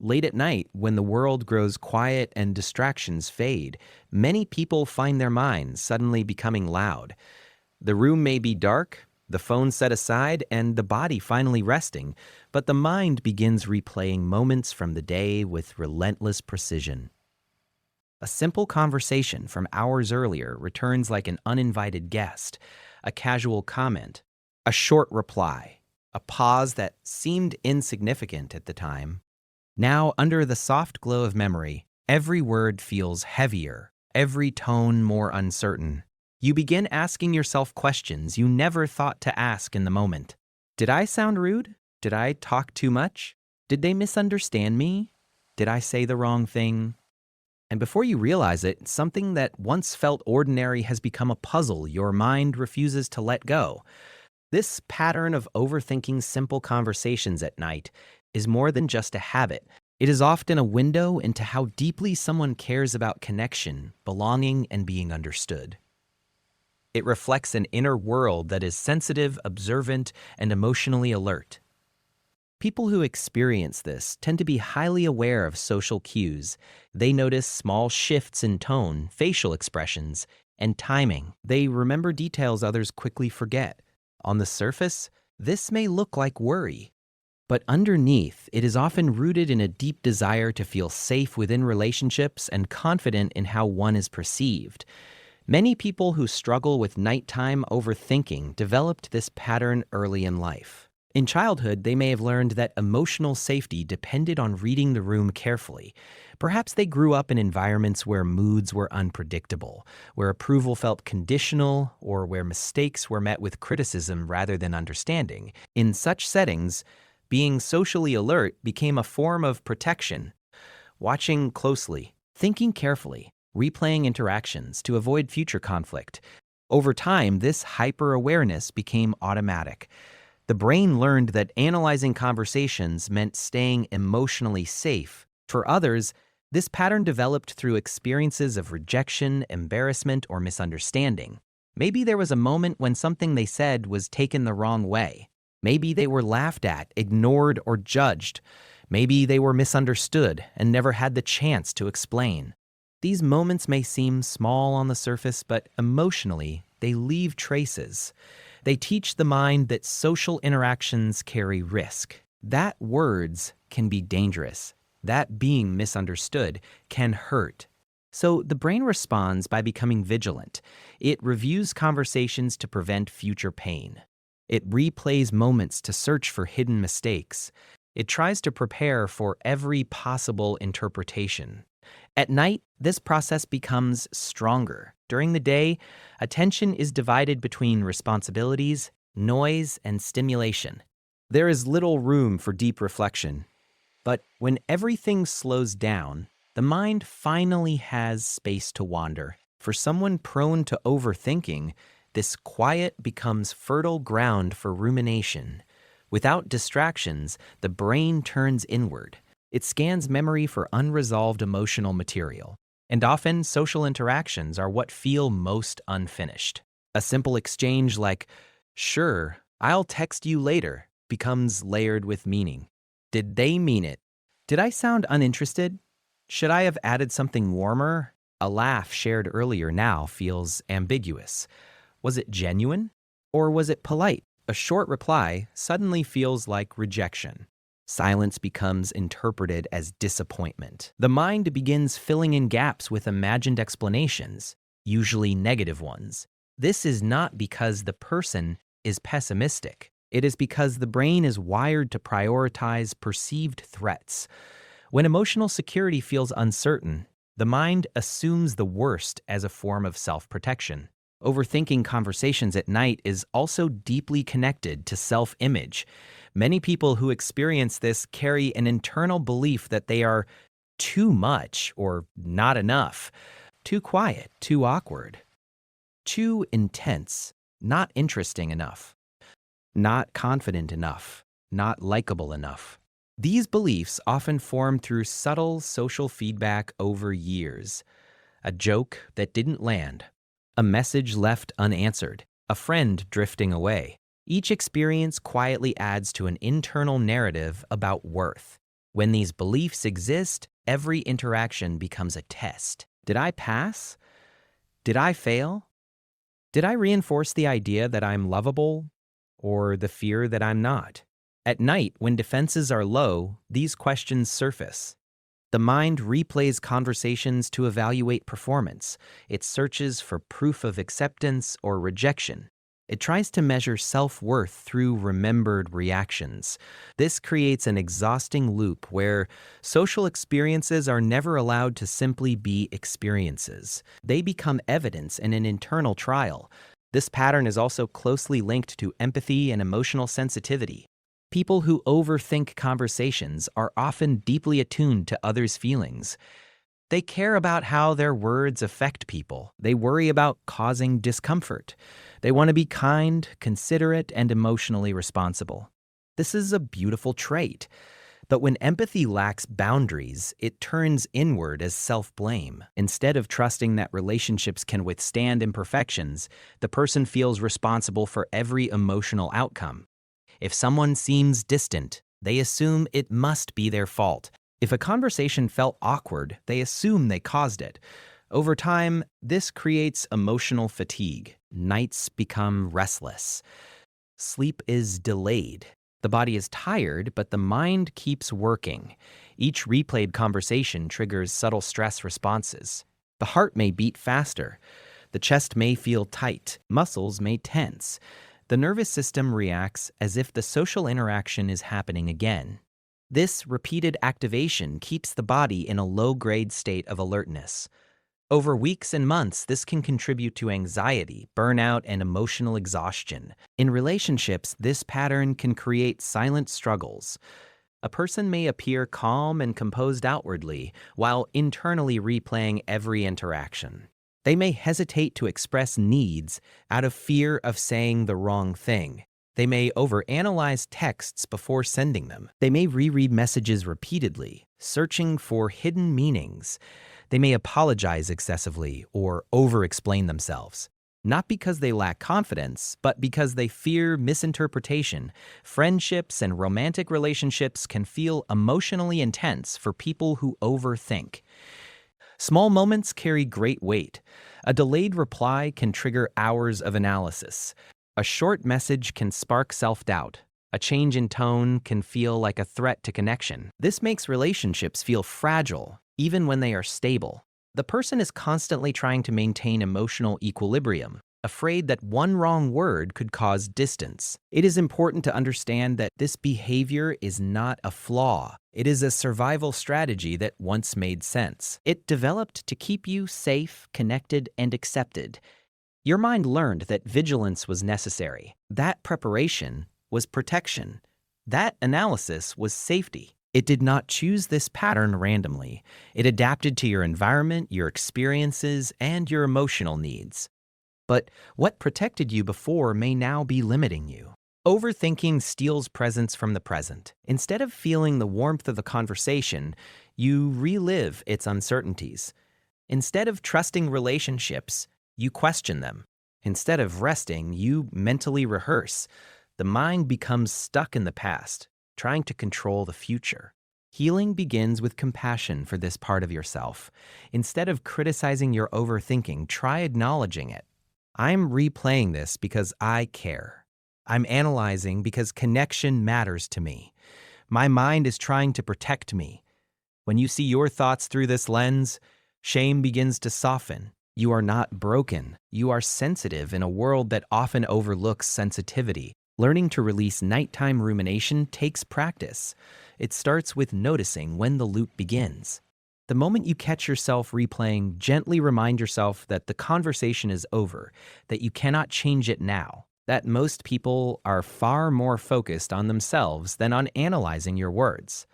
Late at night, when the world grows quiet and distractions fade, many people find their minds suddenly becoming loud. The room may be dark, the phone set aside, and the body finally resting, but the mind begins replaying moments from the day with relentless precision. A simple conversation from hours earlier returns like an uninvited guest, a casual comment, a short reply, a pause that seemed insignificant at the time. Now, under the soft glow of memory, every word feels heavier, every tone more uncertain. You begin asking yourself questions you never thought to ask in the moment. Did I sound rude? Did I talk too much? Did they misunderstand me? Did I say the wrong thing? And before you realize it, something that once felt ordinary has become a puzzle your mind refuses to let go. This pattern of overthinking simple conversations at night is more than just a habit. It is often a window into how deeply someone cares about connection, belonging, and being understood. It reflects an inner world that is sensitive, observant, and emotionally alert. People who experience this tend to be highly aware of social cues. They notice small shifts in tone, facial expressions, and timing. They remember details others quickly forget. On the surface, this may look like worry, but underneath, it is often rooted in a deep desire to feel safe within relationships and confident in how one is perceived. Many people who struggle with nighttime overthinking developed this pattern early in life. In childhood, they may have learned that emotional safety depended on reading the room carefully. Perhaps they grew up in environments where moods were unpredictable, where approval felt conditional, or where mistakes were met with criticism rather than understanding. In such settings, being socially alert became a form of protection. Watching closely, thinking carefully, replaying interactions to avoid future conflict. Over time, this hyper-awareness became automatic. The brain learned that analyzing conversations meant staying emotionally safe. For others, this pattern developed through experiences of rejection, embarrassment, or misunderstanding. Maybe there was a moment when something they said was taken the wrong way. Maybe they were laughed at, ignored, or judged. Maybe they were misunderstood and never had the chance to explain. These moments may seem small on the surface, but emotionally, they leave traces. They teach the mind that social interactions carry risk, that words can be dangerous, that being misunderstood can hurt. So the brain responds by becoming vigilant. It reviews conversations to prevent future pain. It replays moments to search for hidden mistakes. It tries to prepare for every possible interpretation. At night, this process becomes stronger. During the day, attention is divided between responsibilities, noise, and stimulation. There is little room for deep reflection. But when everything slows down, the mind finally has space to wander. For someone prone to overthinking, this quiet becomes fertile ground for rumination. Without distractions, the brain turns inward. It scans memory for unresolved emotional material. And often, social interactions are what feel most unfinished. A simple exchange like, "Sure, I'll text you later," becomes layered with meaning. Did they mean it? Did I sound uninterested? Should I have added something warmer? A laugh shared earlier now feels ambiguous. Was it genuine? Or was it polite? A short reply suddenly feels like rejection. Silence becomes interpreted as disappointment. The mind begins filling in gaps with imagined explanations, usually negative ones. This is not because the person is pessimistic. It is because the brain is wired to prioritize perceived threats. When emotional security feels uncertain, the mind assumes the worst as a form of self-protection. Overthinking conversations at night is also deeply connected to self-image. Many people who experience this carry an internal belief that they are too much or not enough, too quiet, too awkward, too intense, not interesting enough, not confident enough, not likable enough. These beliefs often form through subtle social feedback over years. A joke that didn't land, a message left unanswered, a friend drifting away. Each experience quietly adds to an internal narrative about worth. When these beliefs exist, every interaction becomes a test. Did I pass? Did I fail? Did I reinforce the idea that I'm lovable or the fear that I'm not? At night, when defenses are low, these questions surface. The mind replays conversations to evaluate performance. It searches for proof of acceptance or rejection. It tries to measure self-worth through remembered reactions. This creates an exhausting loop where social experiences are never allowed to simply be experiences. They become evidence in an internal trial. This pattern is also closely linked to empathy and emotional sensitivity. People who overthink conversations are often deeply attuned to others' feelings. They care about how their words affect people. They worry about causing discomfort. They want to be kind, considerate, and emotionally responsible. This is a beautiful trait. But when empathy lacks boundaries, it turns inward as self-blame. Instead of trusting that relationships can withstand imperfections, the person feels responsible for every emotional outcome. If someone seems distant, they assume it must be their fault. If a conversation felt awkward, they assume they caused it. Over time, this creates emotional fatigue. Nights become restless. Sleep is delayed. The body is tired, but the mind keeps working. Each replayed conversation triggers subtle stress responses. The heart may beat faster. The chest may feel tight. Muscles may tense. The nervous system reacts as if the social interaction is happening again. This repeated activation keeps the body in a low-grade state of alertness. Over weeks and months, this can contribute to anxiety, burnout, and emotional exhaustion. In relationships, this pattern can create silent struggles. A person may appear calm and composed outwardly, while internally replaying every interaction. They may hesitate to express needs out of fear of saying the wrong thing. They may overanalyze texts before sending them. They may reread messages repeatedly, searching for hidden meanings. They may apologize excessively or over-explain themselves. Not because they lack confidence, but because they fear misinterpretation. Friendships and romantic relationships can feel emotionally intense for people who overthink. Small moments carry great weight. A delayed reply can trigger hours of analysis. A short message can spark self-doubt. A change in tone can feel like a threat to connection. This makes relationships feel fragile, even when they are stable. The person is constantly trying to maintain emotional equilibrium, afraid that one wrong word could cause distance. It is important to understand that this behavior is not a flaw. It is a survival strategy that once made sense. It developed to keep you safe, connected, and accepted. Your mind learned that vigilance was necessary. That preparation was protection. That analysis was safety. It did not choose this pattern randomly. It adapted to your environment, your experiences, and your emotional needs. But what protected you before may now be limiting you. Overthinking steals presence from the present. Instead of feeling the warmth of the conversation, you relive its uncertainties. Instead of trusting relationships, you question them. Instead of resting, you mentally rehearse. The mind becomes stuck in the past, trying to control the future. Healing begins with compassion for this part of yourself. Instead of criticizing your overthinking, try acknowledging it. I'm replaying this because I care. I'm analyzing because connection matters to me. My mind is trying to protect me. When you see your thoughts through this lens, shame begins to soften. You are not broken. You are sensitive in a world that often overlooks sensitivity. Learning to release nighttime rumination takes practice. It starts with noticing when the loop begins. The moment you catch yourself replaying, gently remind yourself that the conversation is over, that you cannot change it now, that most people are far more focused on themselves than on analyzing your words.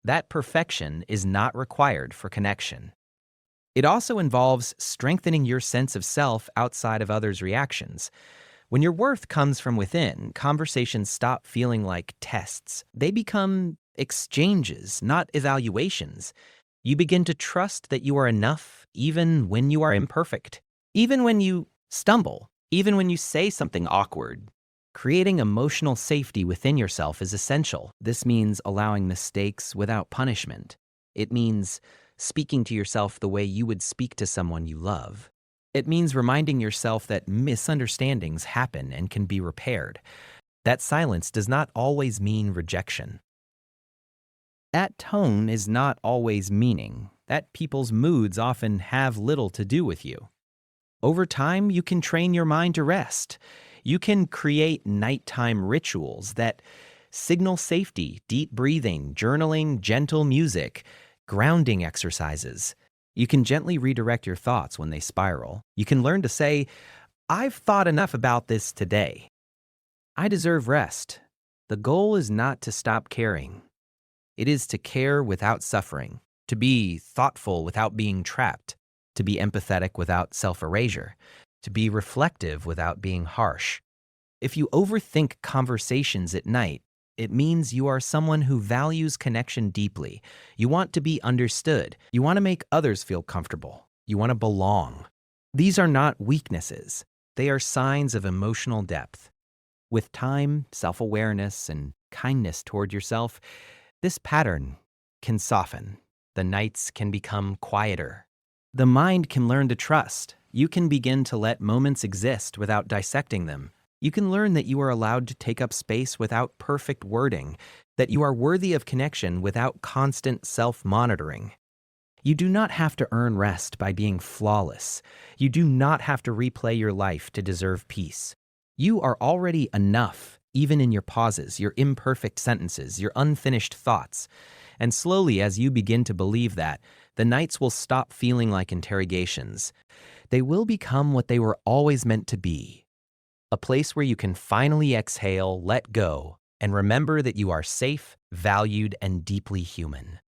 That perfection is not required for connection. It also involves strengthening your sense of self outside of others' reactions. When your worth comes from within, conversations stop feeling like tests. They become exchanges, not evaluations. You begin to trust that you are enough even when you are imperfect. Even when you stumble, even when you say something awkward, Creating emotional safety within yourself is essential. This means allowing mistakes without punishment. It means speaking to yourself the way you would speak to someone you love. It means reminding yourself that misunderstandings happen and can be repaired. That silence does not always mean rejection. That tone is not always meaning. That people's moods often have little to do with you. Over time, you can train your mind to rest. You can create nighttime rituals that signal safety, deep breathing, journaling, gentle music, grounding exercises. You can gently redirect your thoughts when they spiral. You can learn to say, I've thought enough about this today. I deserve rest. The goal is not to stop caring. It is to care without suffering, to be thoughtful without being trapped, to be empathetic without self-erasure, to be reflective without being harsh. If you overthink conversations at night, it means you are someone who values connection deeply. You want to be understood. You want to make others feel comfortable. You want to belong. These are not weaknesses. They are signs of emotional depth. With time, self-awareness, and kindness toward yourself, this pattern can soften. The nights can become quieter. The mind can learn to trust. You can begin to let moments exist without dissecting them. You can learn that you are allowed to take up space without perfect wording, that you are worthy of connection without constant self-monitoring. You do not have to earn rest by being flawless. You do not have to replay your life to deserve peace. You are already enough, even in your pauses, your imperfect sentences, your unfinished thoughts. And slowly, as you begin to believe that, the nights will stop feeling like interrogations. They will become what they were always meant to be. A place where you can finally exhale, let go, and remember that you are safe, valued, and deeply human.